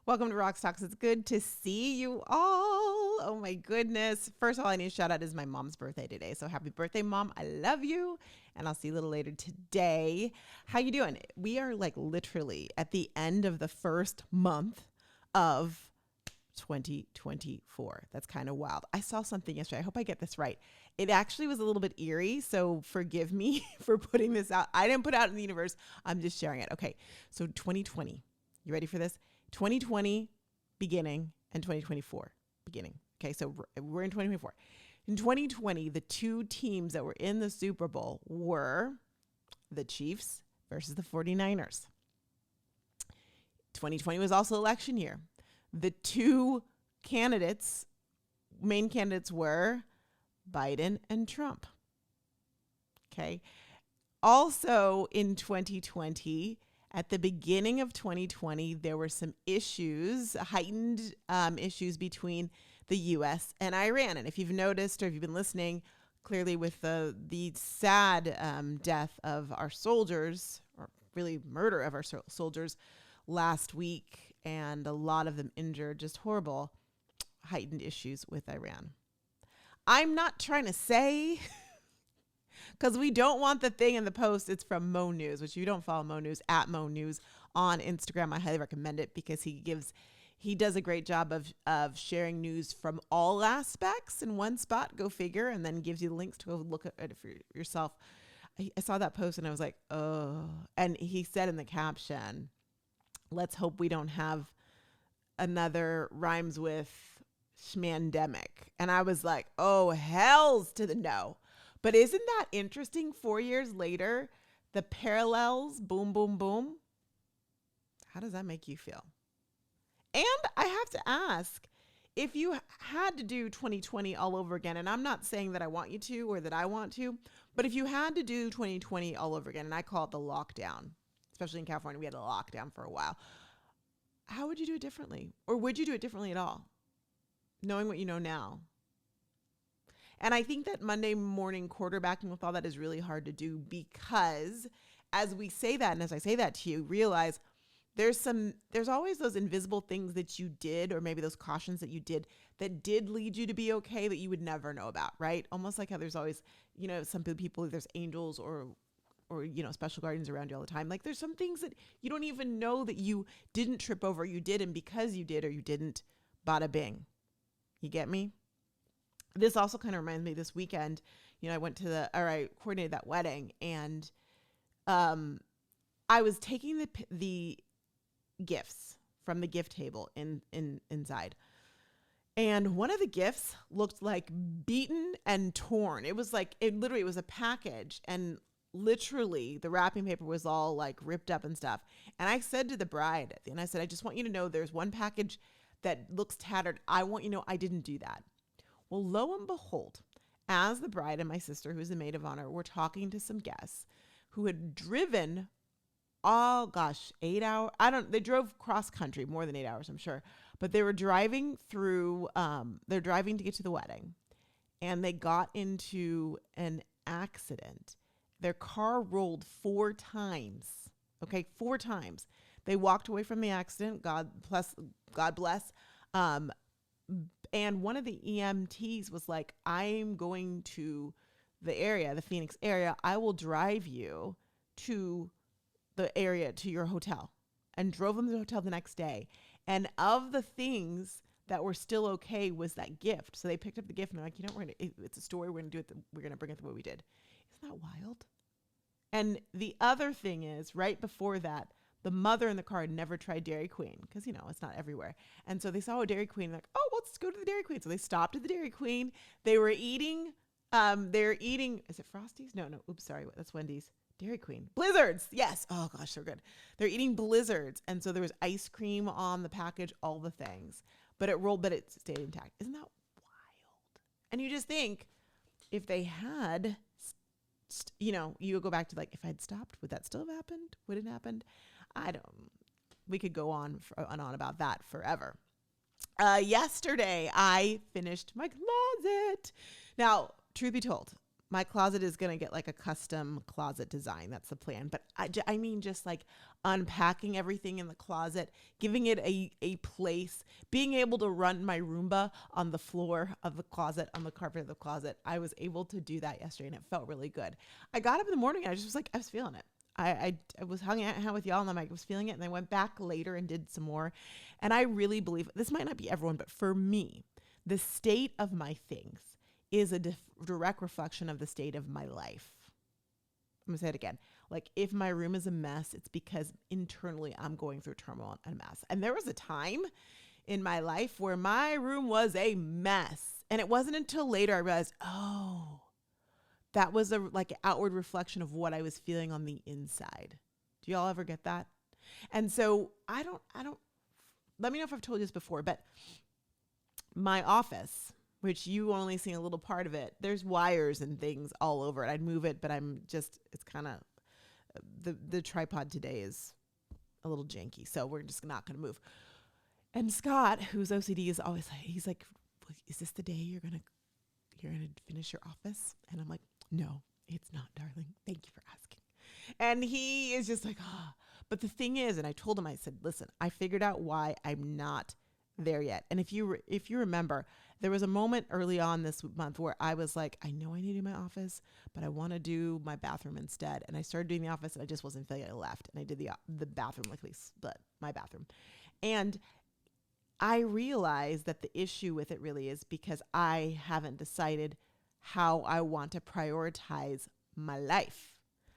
Welcome to Rock Stocks. It's good to see you all. Oh my goodness. First of all, I need to shout out is my mom's birthday today. So happy birthday, Mom. I love you. And I'll see you a little later today. How you doing? We are like literally at the end of the first month of 2024. That's kind of wild. I saw something yesterday. I hope I get this right. It actually was a little bit eerie, so forgive me for putting this out. I didn't put it out in the universe. I'm just sharing it. Okay, so 2020. You ready for this? 2020 beginning and 2024 beginning. Okay, so we're in 2024. In 2020, the two teams that were in the Super Bowl were the Chiefs versus the 49ers. 2020 was also election year. The two main candidates were Biden and Trump. Okay. Also in 2020, at the beginning of 2020, there were some heightened issues between the U.S. and Iran. And if you've noticed or if you've been listening, clearly with the sad death of our soldiers, or really murder of our soldiers last week, and a lot of them injured, just horrible, heightened issues with Iran. I'm not trying to say... because we don't want the thing in the post. It's from Mo News, which if you don't follow Mo News, at Mo News on Instagram, I highly recommend it because he does a great job of sharing news from all aspects in one spot. Go figure, and then gives you the links to go look at it for yourself. I saw that post and I was like, oh. And he said in the caption, let's hope we don't have another rhymes with schmandemic. And I was like, oh, hells to the no. But isn't that interesting? 4 years later, the parallels, boom, boom, boom. How does that make you feel? And I have to ask, if you had to do 2020 all over again, and I'm not saying that I want you to or that I want to, but if you had to do 2020 all over again, and I call it the lockdown, especially in California, we had a lockdown for a while, how would you do it differently? Or would you do it differently at all, knowing what you know now? And I think that Monday morning quarterbacking with all that is really hard to do because as we say that, and as I say that to you, realize there's always those invisible things that you did, or maybe those cautions that you did that did lead you to be okay that you would never know about, right? Almost like how there's always, some people, there's angels or special guardians around you all the time. Like there's some things that you don't even know that you didn't trip over, you did, and because you did or you didn't, bada bing. You get me? This also kind of reminds me this weekend, I went to I coordinated that wedding, and I was taking the gifts from the gift table inside. And one of the gifts looked like beaten and torn. It was like, it was a package, and literally the wrapping paper was all like ripped up and stuff. And I said to the bride at the end, I said, I just want you to know there's one package that looks tattered. I want you to know I didn't do that. Well, lo and behold, as the bride and my sister, who's the maid of honor, were talking to some guests who had driven, 8 hours. They drove cross country, more than 8 hours, I'm sure. But they were driving they're driving to get to the wedding, and they got into an accident. Their car rolled 4 times. Okay, 4 times. They walked away from the accident. God bless. And one of the EMTs was like, I'm going to the Phoenix area. I will drive you to the area, to your hotel, and drove them to the hotel the next day. And of the things that were still okay was that gift. So they picked up the gift and they're like, it's a story. We're going to do it. We're going to bring it the way we did. Isn't that wild? And the other thing is, right before that, the mother in the car had never tried Dairy Queen because, it's not everywhere. And so they saw a Dairy Queen, like, oh, let's go to the Dairy Queen. So they stopped at the Dairy Queen. They were eating, is it Frosties? No, oops, sorry. That's Wendy's. Dairy Queen. Blizzards. Yes. Oh gosh, so good. They're eating Blizzards. And so there was ice cream on the package, all the things. But it stayed intact. Isn't that wild? And you just think, if they had, you go back to like, if I had stopped, would that still have happened? Would it have happened? We could go on and on about that forever. Yesterday, I finished my closet. Now, truth be told, my closet is going to get like a custom closet design. That's the plan. But I mean, just like unpacking everything in the closet, giving it a place, being able to run my Roomba on the floor of the closet, on the carpet of the closet. I was able to do that yesterday and it felt really good. I got up in the morning and I just was like, I was feeling it. I was hanging out with y'all and I'm like, I was feeling it. And I went back later and did some more. And I really believe this might not be everyone, but for me, the state of my things is a direct reflection of the state of my life. I'm going to say it again. Like if my room is a mess, it's because internally I'm going through turmoil and mess. And there was a time in my life where my room was a mess. And it wasn't until later I realized, oh, that was like an outward reflection of what I was feeling on the inside. Do y'all ever get that? And so I don't, let me know if I've told you this before, but my office, which you only see a little part of it, there's wires and things all over it. I'd move it, but it's kind of, the tripod today is a little janky. So we're just not going to move. And Scott, whose OCD is always like, he's like, is this the day you're going to finish your office? And I'm like, no, it's not, darling. Thank you for asking. And he is just like, ah. But the thing is, and I told him, I said, listen, I figured out why I'm not there yet. And if you remember, there was a moment early on this month where I was like, I know I need to do my office, but I want to do my bathroom instead. And I started doing the office and I just wasn't feeling it. I left and I did the bathroom, like my bathroom. And I realized that the issue with it really is because I haven't decided how I want to prioritize my life,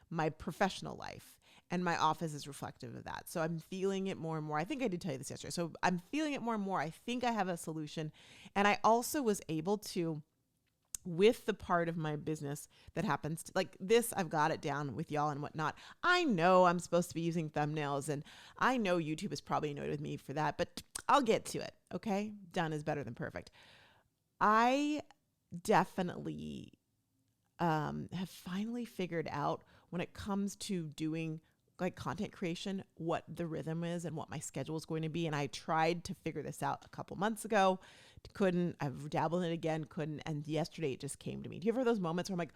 my professional life. And my office is reflective of that. So I'm feeling it more and more. I think I did tell you this yesterday. So I'm feeling it more and more. I think I have a solution. And I also was able to, with the part of my business that happens to, like this, I've got it down with y'all and whatnot. I know I'm supposed to be using thumbnails and I know YouTube is probably annoyed with me for that, but I'll get to it. Okay. Done is better than perfect. I definitely have finally figured out when it comes to doing like content creation, what the rhythm is and what my schedule is going to be. And I tried to figure this out a couple months ago. Couldn't. I've dabbled in it again. Couldn't. And yesterday it just came to me. Do you ever have those moments where I'm like,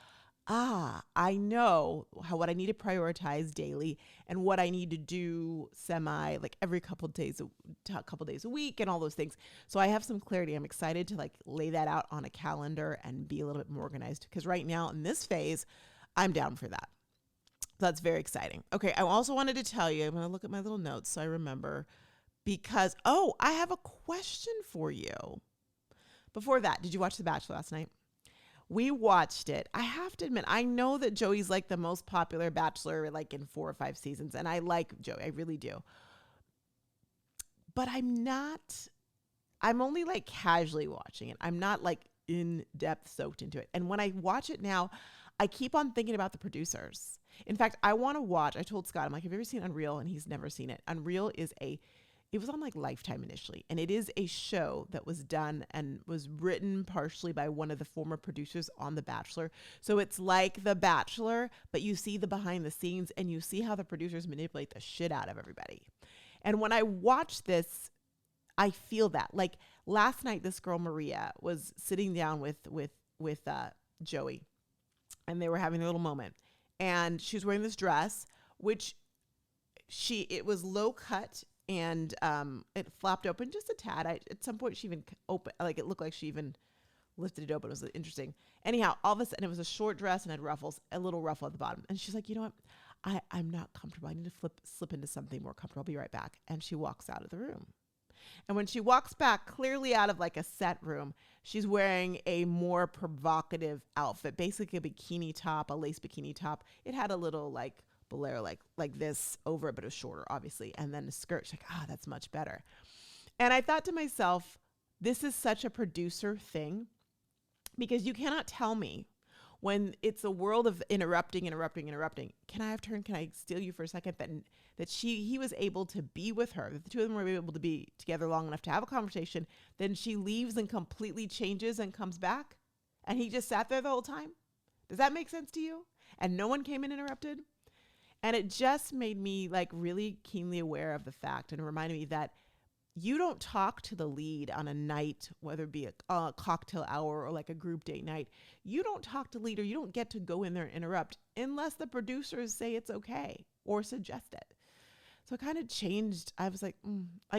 I know what I need to prioritize daily and what I need to do like every couple days a week and all those things. So I have some clarity. I'm excited to like lay that out on a calendar and be a little bit more organized because right now in this phase, I'm down for that. So that's very exciting. Okay. I also wanted to tell you, I'm going to look at my little notes so I remember because, I have a question for you. Before that, did you watch The Bachelor last night? We watched it. I have to admit, I know that Joey's like the most popular Bachelor like in 4 or 5 seasons. And I like Joey. I really do. But I'm only like casually watching it. I'm not like in depth soaked into it. And when I watch it now, I keep on thinking about the producers. In fact, I want to watch, I told Scott, I'm like, have you ever seen Unreal? And he's never seen it. Unreal it was on like Lifetime initially. And it is a show that was done and was written partially by one of the former producers on The Bachelor. So it's like The Bachelor, but you see the behind the scenes and you see how the producers manipulate the shit out of everybody. And when I watch this, I feel that. Like last night, this girl, Maria, was sitting down with Joey and they were having a little moment. And she was wearing this dress, which it was low cut and it flapped open just a tad. At some point she even it looked like she even lifted it open. It was interesting. Anyhow, all of a sudden it was a short dress and had ruffles, a little ruffle at the bottom. And she's like, you know what? I'm not comfortable. I need to slip into something more comfortable. I'll be right back. And she walks out of the room. And when she walks back, clearly out of like a set room, she's wearing a more provocative outfit, basically a bikini top, a lace bikini top. It had a little like bolero, like this over it, but it was shorter, obviously. And then a skirt. She's like, that's much better. And I thought to myself, this is such a producer thing because you cannot tell me when it's a world of interrupting. Can I have turn? Can I steal you for a second? That he was able to be with her, that the two of them were able to be together long enough to have a conversation. Then she leaves and completely changes and comes back. And he just sat there the whole time. Does that make sense to you? And no one came and interrupted. And it just made me like really keenly aware of the fact and reminded me that you don't talk to the lead on a night, whether it be a cocktail hour or like a group date night. You don't talk to the lead, or you don't get to go in there and interrupt unless the producers say it's okay or suggest it. So it kind of changed. I was like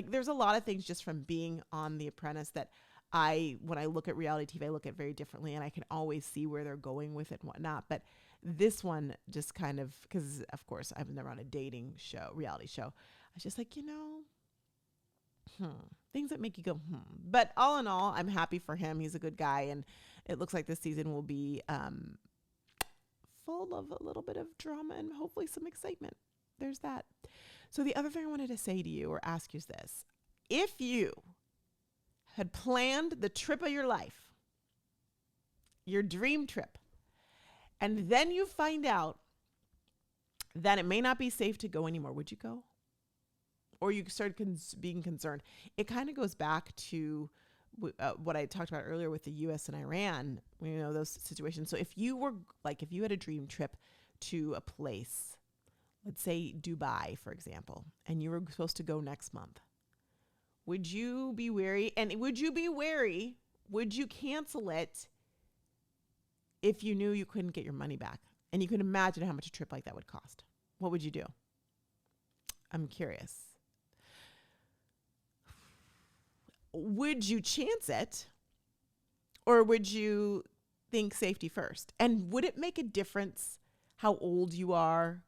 there's a lot of things just from being on The Apprentice that when I look at reality TV, I look at very differently, and I can always see where they're going with it and whatnot. But this one just kind of, because of course I've never on a dating show, reality show. I was just like, things that make you go, But all in all, I'm happy for him. He's a good guy. And it looks like this season will be full of a little bit of drama and hopefully some excitement. There's that. So the other thing I wanted to say to you or ask you is this. If you had planned the trip of your life, your dream trip, and then you find out that it may not be safe to go anymore, would you go? Or you start being concerned? It kind of goes back to what I talked about earlier with the U.S. and Iran, those situations. So if you had a dream trip to a place, let's say Dubai, for example, and you were supposed to go next month, would you be wary? And would you cancel it if you knew you couldn't get your money back? And you can imagine how much a trip like that would cost. What would you do? I'm curious. Would you chance it, or would you think safety first? And would it make a difference how old you are?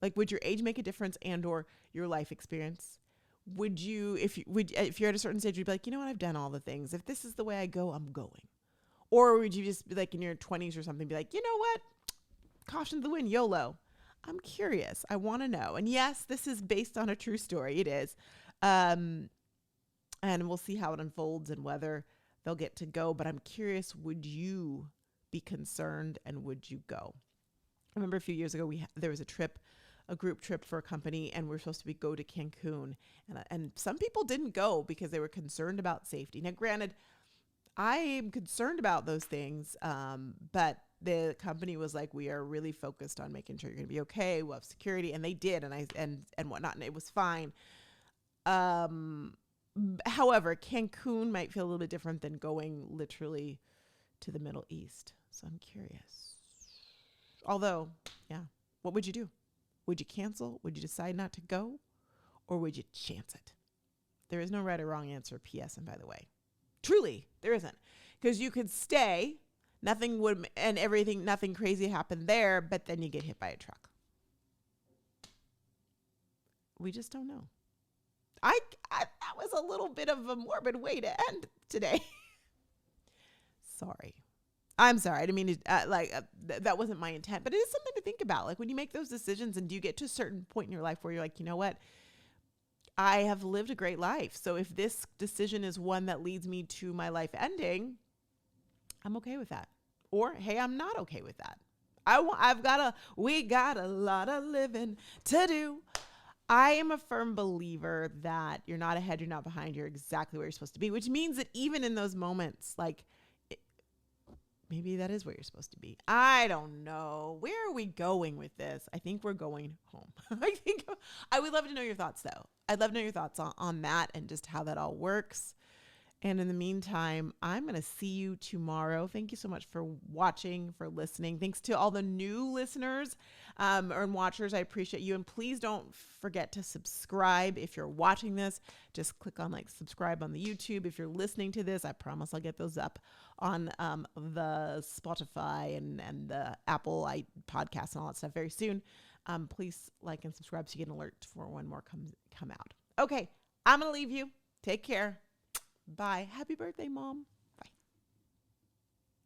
Like, would your age make a difference, and or your life experience? Would you, if you're at a certain stage, you'd be like, you know what, I've done all the things. If this is the way I go, I'm going. Or would you just be like in your 20s or something, be like, you know what, caution to the wind, YOLO. I'm curious. I want to know. And yes, this is based on a true story. It is. And we'll see how it unfolds and whether they'll get to go. But I'm curious, would you be concerned, and would you go? I remember a few years ago, there was a group trip for a company, and we're supposed to go to Cancun. And some people didn't go because they were concerned about safety. Now, granted, I am concerned about those things, but the company was like, we are really focused on making sure you're going to be okay. We'll have security. And they did, and whatnot, and it was fine. However, Cancun might feel a little bit different than going literally to the Middle East. So I'm curious. Although, yeah, what would you do? Would you cancel? Would you decide not to go? Or would you chance it? There is no right or wrong answer, P.S. And by the way, truly, there isn't. Because you could stay, nothing crazy happened there, but then you get hit by a truck. We just don't know. That was a little bit of a morbid way to end today. Sorry. I'm sorry. I didn't mean to, that wasn't my intent, but it is something to think about. Like, when you make those decisions, and do you get to a certain point in your life where you're like, you know what? I have lived a great life. So if this decision is one that leads me to my life ending, I'm okay with that. Or, hey, I'm not okay with that. We got a lot of living to do. I am a firm believer that you're not ahead, you're not behind, you're exactly where you're supposed to be, which means that even in those moments, maybe that is where you're supposed to be. I don't know. Where are we going with this? I think we're going home. I would love to know your thoughts, though. I'd love to know your thoughts on that and just how that all works. And in the meantime, I'm going to see you tomorrow. Thank you so much for watching, for listening. Thanks to all the new listeners or watchers. I appreciate you. And please don't forget to subscribe. If you're watching this, just click on subscribe on the YouTube. If you're listening to this, I promise I'll get those up on the Spotify and the Apple podcast and all that stuff very soon. Please like and subscribe so you get an alert for when more come out. Okay, I'm going to leave you. Take care. Bye. Happy birthday, Mom.